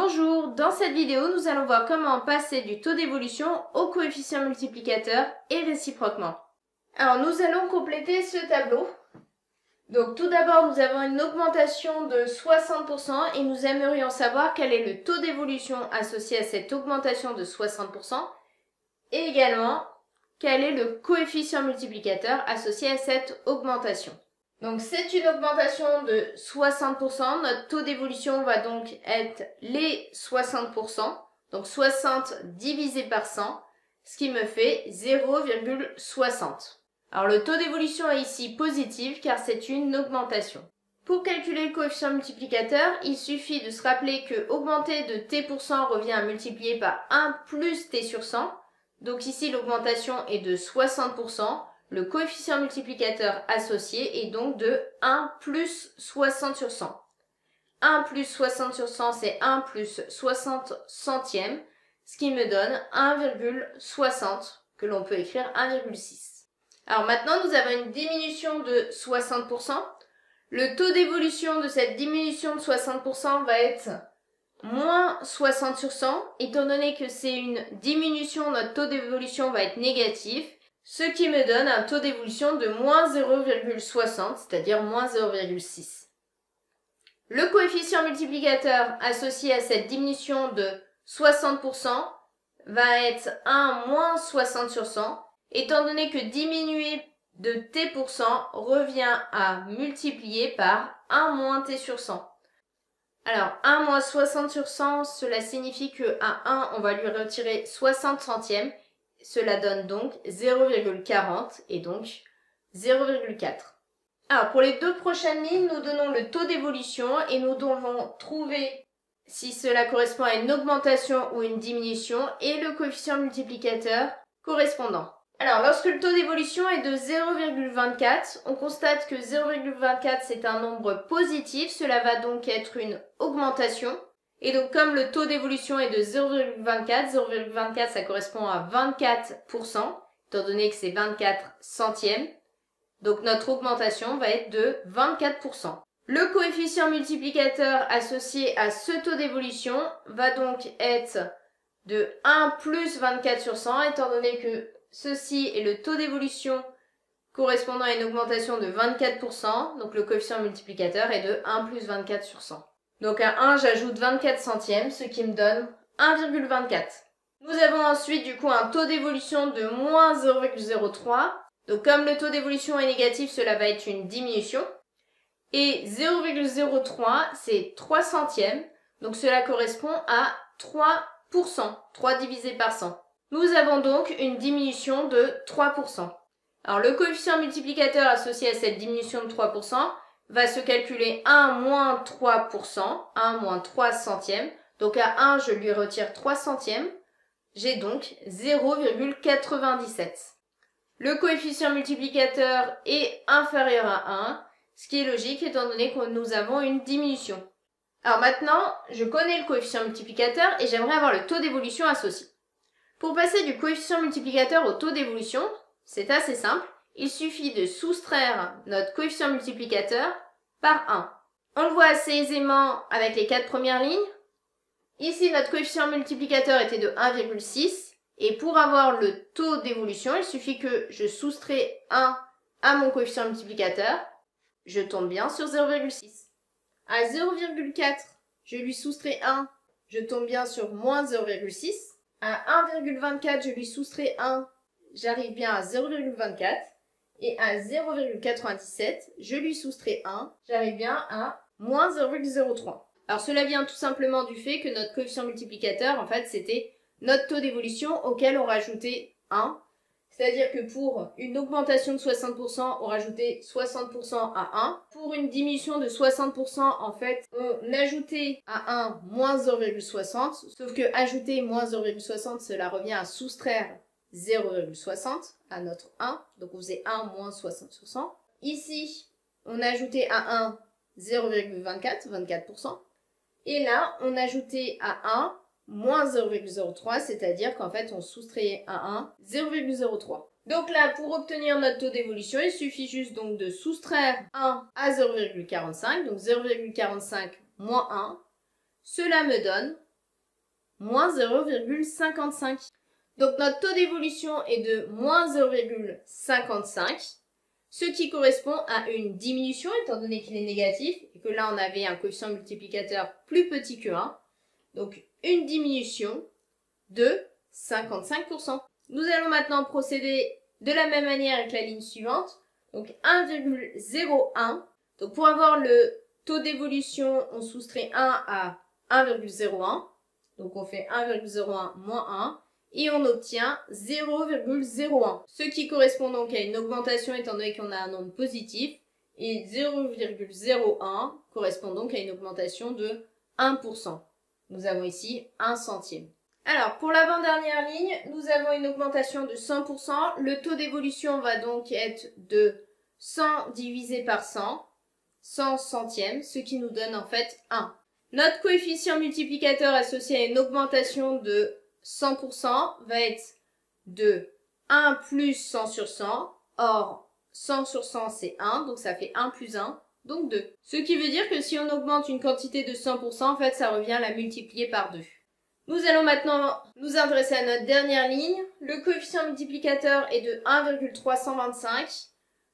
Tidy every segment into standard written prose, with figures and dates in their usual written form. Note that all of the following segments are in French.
Bonjour, dans cette vidéo, nous allons voir comment passer du taux d'évolution au coefficient multiplicateur et réciproquement. Alors, nous allons compléter ce tableau. Donc, tout d'abord, nous avons une augmentation de 60% et nous aimerions savoir quel est le taux d'évolution associé à cette augmentation de 60% et également quel est le coefficient multiplicateur associé à cette augmentation. Donc c'est une augmentation de 60%, notre taux d'évolution va donc être les 60%, donc 60 divisé par 100, ce qui me fait 0,60. Alors le taux d'évolution est ici positif car c'est une augmentation. Pour calculer le coefficient multiplicateur, il suffit de se rappeler que augmenter de t% revient à multiplier par 1 plus t sur 100, donc ici l'augmentation est de 60%. Le coefficient multiplicateur associé est donc de 1 plus 60 sur 100. 1 plus 60 sur 100, c'est 1 plus 60 centièmes, ce qui me donne 1,60, que l'on peut écrire 1,6. Alors maintenant, nous avons une diminution de 60%. Le taux d'évolution de cette diminution de 60% va être moins 60 sur 100. Étant donné que c'est une diminution, notre taux d'évolution va être négatif. Ce qui me donne un taux d'évolution de moins 0,60, c'est-à-dire moins 0,6. Le coefficient multiplicateur associé à cette diminution de 60% va être 1 moins 60 sur 100, étant donné que diminuer de t% revient à multiplier par 1 moins t sur 100. Alors, 1 moins 60 sur 100, cela signifie qu'à 1, on va lui retirer 60 centièmes. Cela donne donc 0,40 et donc 0,4. Alors pour les deux prochaines lignes, nous donnons le taux d'évolution et nous devons trouver si cela correspond à une augmentation ou une diminution et le coefficient multiplicateur correspondant. Alors lorsque le taux d'évolution est de 0,24, on constate que 0,24 c'est un nombre positif, cela va donc être une augmentation. Et donc comme le taux d'évolution est de 0,24, 0,24 ça correspond à 24%, étant donné que c'est 24 centièmes, donc notre augmentation va être de 24%. Le coefficient multiplicateur associé à ce taux d'évolution va donc être de 1 plus 24 sur 100, étant donné que ceci est le taux d'évolution correspondant à une augmentation de 24%, donc le coefficient multiplicateur est de 1 plus 24 sur 100. Donc à 1, j'ajoute 24 centièmes, ce qui me donne 1,24. Nous avons ensuite du coup un taux d'évolution de moins 0,03. Donc comme le taux d'évolution est négatif, cela va être une diminution. Et 0,03, c'est 3 centièmes. Donc cela correspond à 3%. 3 divisé par 100. Nous avons donc une diminution de 3%. Alors le coefficient multiplicateur associé à cette diminution de 3%, va se calculer 1 moins 3%, 1 moins 3 centièmes. Donc à 1, je lui retire 3 centièmes. J'ai donc 0,97. Le coefficient multiplicateur est inférieur à 1, ce qui est logique étant donné que nous avons une diminution. Alors maintenant, je connais le coefficient multiplicateur et j'aimerais avoir le taux d'évolution associé. Pour passer du coefficient multiplicateur au taux d'évolution, c'est assez simple. Il suffit de soustraire notre coefficient multiplicateur par 1. On le voit assez aisément avec les 4 premières lignes. Ici, notre coefficient multiplicateur était de 1,6. Et pour avoir le taux d'évolution, il suffit que je soustrais 1 à mon coefficient multiplicateur. Je tombe bien sur 0,6. À 0,4, je lui soustrais 1. Je tombe bien sur moins 0,6. À 1,24, je lui soustrais 1. J'arrive bien à 0,24. Et à 0,97, je lui soustrais 1, j'arrive bien à moins 0,03. Alors cela vient tout simplement du fait que notre coefficient multiplicateur, en fait, c'était notre taux d'évolution auquel on rajoutait 1. C'est-à-dire que pour une augmentation de 60%, on rajoutait 60% à 1. Pour une diminution de 60%, en fait, on ajoutait à 1 moins 0,60. Sauf que ajouter moins 0,60, cela revient à soustraire 0,60 à notre 1, donc on faisait 1 moins 60 sur 100. Ici, on ajoutait à 1 0,24, 24%. Et là, on ajoutait à 1 moins 0,03, c'est-à-dire qu'en fait, on soustrayait à 1 0,03. Donc là, pour obtenir notre taux d'évolution, il suffit juste donc de soustraire 1 à 0,45, donc 0,45 moins 1. Cela me donne moins 0,55. Donc notre taux d'évolution est de moins 0,55, ce qui correspond à une diminution étant donné qu'il est négatif et que là on avait un coefficient multiplicateur plus petit que 1. Donc une diminution de 55%. Nous allons maintenant procéder de la même manière avec la ligne suivante. Donc 1,01. Donc pour avoir le taux d'évolution, on soustrait 1 à 1,01. Donc on fait 1,01 moins 1. Et on obtient 0,01. Ce qui correspond donc à une augmentation étant donné qu'on a un nombre positif. Et 0,01 correspond donc à une augmentation de 1%. Nous avons ici 1 centime. Alors, pour l'avant-dernière ligne, nous avons une augmentation de 100%. Le taux d'évolution va donc être de 100 divisé par 100 centièmes, ce qui nous donne en fait 1. Notre coefficient multiplicateur associé à une augmentation de 100% va être de 1 plus 100 sur 100. Or, 100 sur 100, c'est 1, donc ça fait 1 plus 1, donc 2. Ce qui veut dire que si on augmente une quantité de 100%, en fait, ça revient à la multiplier par 2. Nous allons maintenant nous intéresser à notre dernière ligne. Le coefficient multiplicateur est de 1,325.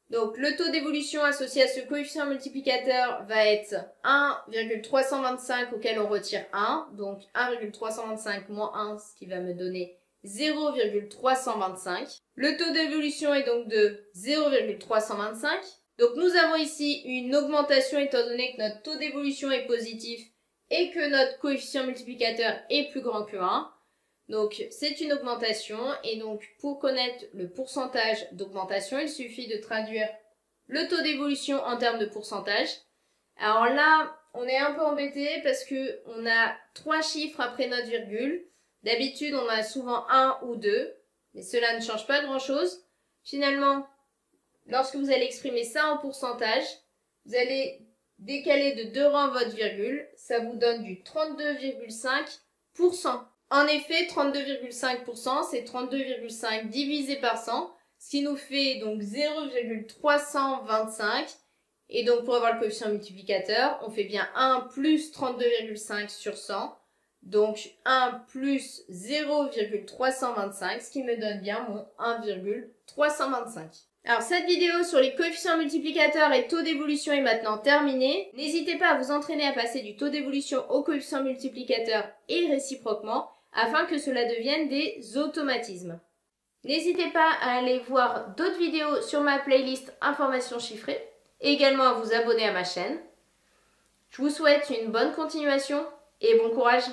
Donc le taux d'évolution associé à ce coefficient multiplicateur va être 1,325 auquel on retire 1. Donc 1,325 moins 1, ce qui va me donner 0,325. Le taux d'évolution est donc de 0,325. Donc nous avons ici une augmentation étant donné que notre taux d'évolution est positif et que notre coefficient multiplicateur est plus grand que 1. Donc c'est une augmentation et donc pour connaître le pourcentage d'augmentation, il suffit de traduire le taux d'évolution en termes de pourcentage. Alors là, on est un peu embêté parce que on a 3 chiffres après notre virgule. D'habitude, on a souvent 1 ou 2, mais cela ne change pas grand-chose. Finalement, lorsque vous allez exprimer ça en pourcentage, vous allez décaler de 2 rangs votre virgule, ça vous donne du 32,5%. En effet, 32,5%, c'est 32,5 divisé par 100, ce qui nous fait donc 0,325. Et donc pour avoir le coefficient multiplicateur, on fait bien 1 plus 32,5 sur 100. Donc 1 plus 0,325, ce qui me donne bien mon 1,325. Alors cette vidéo sur les coefficients multiplicateurs et taux d'évolution est maintenant terminée. N'hésitez pas à vous entraîner à passer du taux d'évolution au coefficient multiplicateur et réciproquement afin que cela devienne des automatismes. N'hésitez pas à aller voir d'autres vidéos sur ma playlist Informations chiffrées et également à vous abonner à ma chaîne. Je vous souhaite une bonne continuation et bon courage!